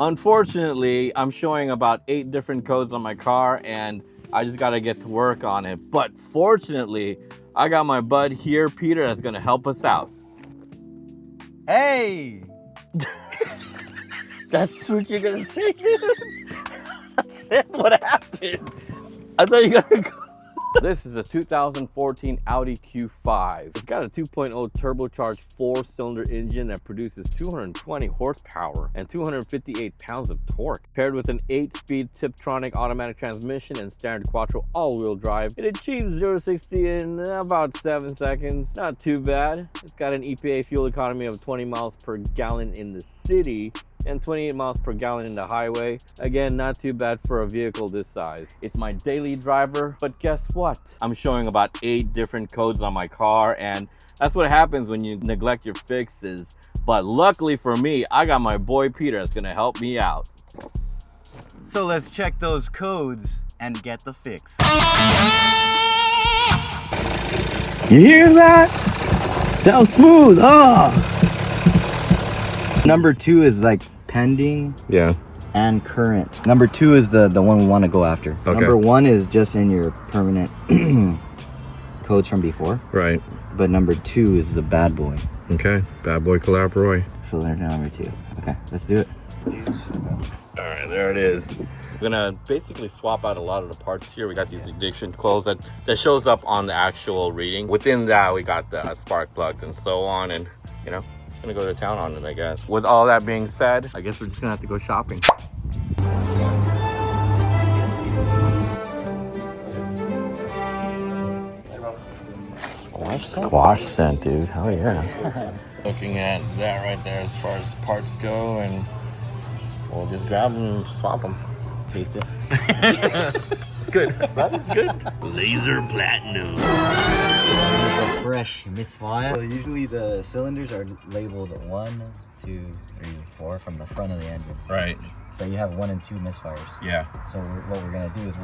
Unfortunately, I'm showing about 8 different codes on my car and I just gotta get to work on it. But fortunately, I got my bud here, Peter, that's gonna help us out. Hey! That's what you're gonna say, dude? That's it, what happened? I thought you were gonna go. This is a 2014 Audi Q5. It's got a 2.0 turbocharged 4-cylinder engine that produces 220 horsepower and 258 pounds of torque. Paired with an 8-speed Tiptronic automatic transmission and standard quattro all-wheel drive, it achieves 0 to 60 in about 7 seconds. Not too bad. It's got an EPA fuel economy of 20 miles per gallon in the city and 28 miles per gallon in the highway. Again, not too bad for a vehicle this size. It's my daily driver, but guess what? I'm showing about 8 different codes on my car, and that's what happens when you neglect your fixes. But luckily for me, I got my boy Peter that's gonna help me out. So let's check those codes and get the fix. You hear that? Sounds smooth. Number 2 is like pending. Yeah. And current. Number 2 is the one we want to go after. Okay. Number 1 is just in your permanent codes from before. Right. But number 2 is the bad boy. Okay. Bad boy Calabroy. So they're number 2. Okay, let's do it. All right, there it is. We're gonna basically swap out a lot of the parts here. We got these ignition coils that shows up on the actual reading. Within that, we got the spark plugs and so on, and you know, just gonna go to town on it, I guess. With all that being said, I guess we're just gonna have to go shopping. Squash scent, dude. Hell yeah. Looking at that right there as far as parts go, and we'll just grab them and swap them. Taste it. It's good, right? It's good. Laser platinum. Fresh misfire. So usually the cylinders are labeled 1, 2, 3, 4 from the front of the engine. Right. So you have 1 and 2 misfires. Yeah. So what we're gonna do is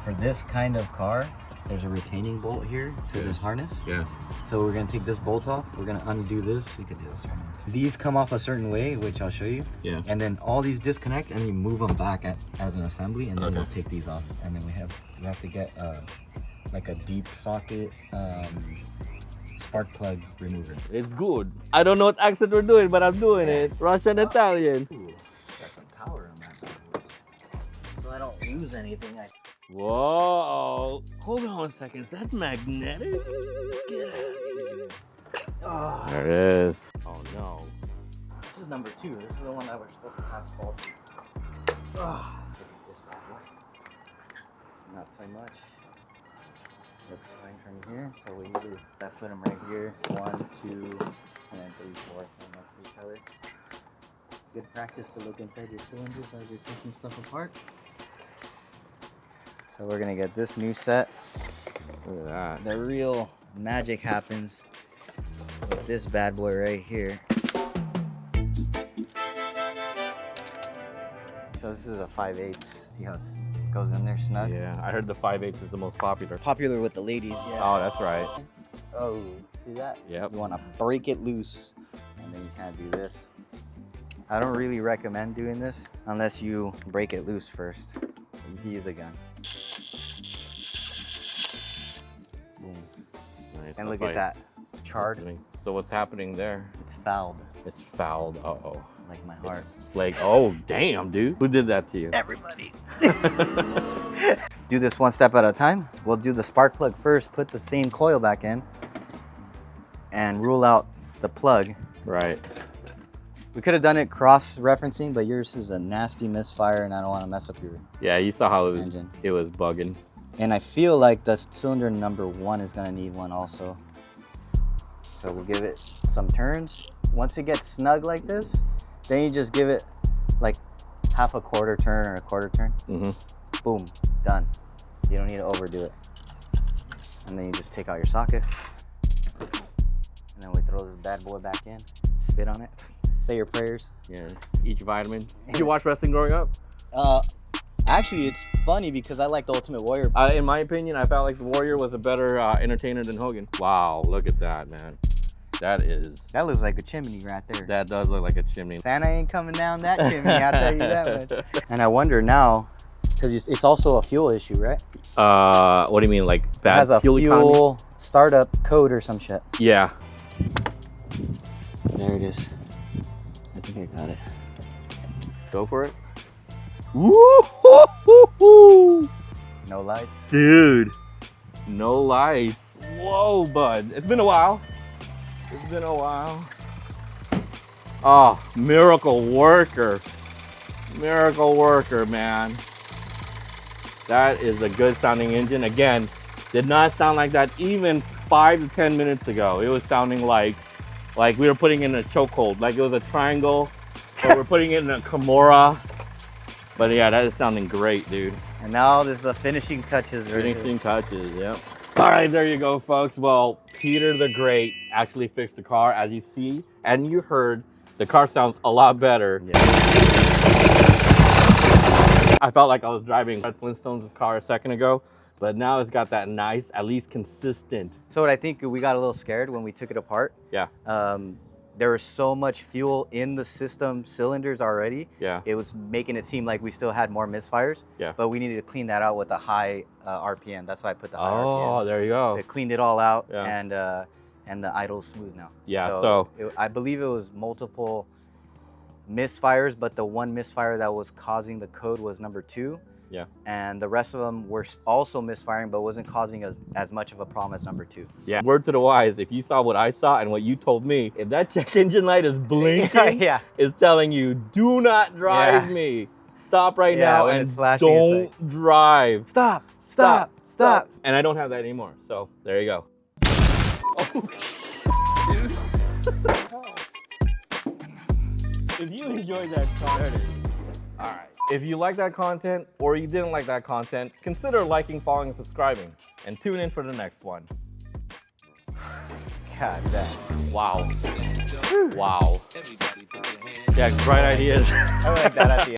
for this kind of car, there's a retaining bolt here to this harness. Yeah. So we're gonna take this bolt off. We're gonna undo this. We could do this right now. These come off a certain way, which I'll show you. Yeah. And then all these disconnect, and you move them back as an assembly, and then Okay. we'll take these off. And then we have to get like a deep socket spark plug remover. It's good. I don't know what accent we're doing, but I'm doing it. Russian, Italian. Ooh, got some power on that. So I don't lose anything. Whoa. Hold on 1 second. Is that magnetic? Get out of here. Oh, There it is. Oh no. this is number 2. This is the one that we're supposed to have faulty. Oh, let's look at this bad boy. Not so much. Looks fine from here. So we usually put them right here. 1, 2, and then 3, 4. And next to each other. Good practice to look inside your cylinders as you're taking stuff apart. So we're gonna get this new set. Look at that. The real magic happens with this bad boy right here. So this is a 5/8. See how it goes in there snug? Yeah, I heard the 5/8 is the most popular. Popular with the ladies, yeah. Oh, that's right. Oh, see that? Yep. You want to break it loose, and then you kind of do this. I don't really recommend doing this unless you break it loose first. You can use a gun. Boom. Nice. And look at that. Charred. So what's happening there? It's fouled. It's fouled. Uh-oh. Like my heart. It's flake. Oh, damn, dude. Who did that to you? Everybody. Do this one step at a time. We'll do the spark plug first, put the same coil back in, and rule out the plug. Right. We could have done it cross-referencing, but yours is a nasty misfire, and I don't want to mess up your Yeah, you saw how engine. It was bugging. And I feel like the cylinder number 1 is going to need one also. So we'll give it some turns. Once it gets snug like this, then you just give it like half a quarter turn or a quarter turn. Mm-hmm. Boom, done. You don't need to overdo it. And then you just take out your socket. And then we throw this bad boy back in, spit on it, say your prayers. Yeah, each vitamin. Did you watch wrestling growing up? Actually, it's funny because I like the Ultimate Warrior. In my opinion, I felt like the Warrior was a better entertainer than Hogan. Wow, look at that, man. That looks like a chimney right there. That does look like a chimney. Santa ain't coming down that chimney, I'll tell you that much. And I wonder now, because it's also a fuel issue, right? What do you mean, like It bad has a fuel economy? fuel startup code or some shit. Yeah. There it is. I think I got it. Go for it. Woo-hoo-hoo-hoo. No lights. Dude, no lights. Whoa, bud. It's been a while. It's been a while. Oh, miracle worker. Miracle worker, man. That is a good sounding engine. Again, did not sound like that even 5 to 10 minutes ago. It was sounding like we were putting in a chokehold, like it was a triangle, or we're putting it in a Kimura. But yeah, that is sounding great, dude. And now there's the finishing touches. Right here. Finishing touches, yeah. All right, there you go, folks. Well, Peter the Great actually fixed the car. As you see and you heard, the car sounds a lot better. Yeah. I felt like I was driving Fred Flintstone's car a second ago, but now it's got that nice, at least consistent. So what I think we got a little scared when we took it apart. Yeah. There was so much fuel in the system cylinders already. Yeah. It was making it seem like we still had more misfires. Yeah. But we needed to clean that out with a high RPM. That's why I put the high RPM. Oh, there you go. It cleaned it all out, Yeah. and the idle's smooth now. Yeah, I believe it was multiple misfires, but the one misfire that was causing the code was number 2. Yeah. And the rest of them were also misfiring, but wasn't causing as much of a problem as number 2. Yeah. Word to the wise, if you saw what I saw and what you told me, if that check engine light is blinking, Yeah. it's telling you, do not drive me. Stop right now when and it's flashing, don't drive. Stop, stop, stop. And I don't have that anymore. So there you go. Oh, dude. If you enjoyed that content, all right. If you like that content or you didn't like that content, consider liking, following, and subscribing. And tune in for the next one. God damn. Wow. Wow. Yeah, bright ideas. I like that at the end.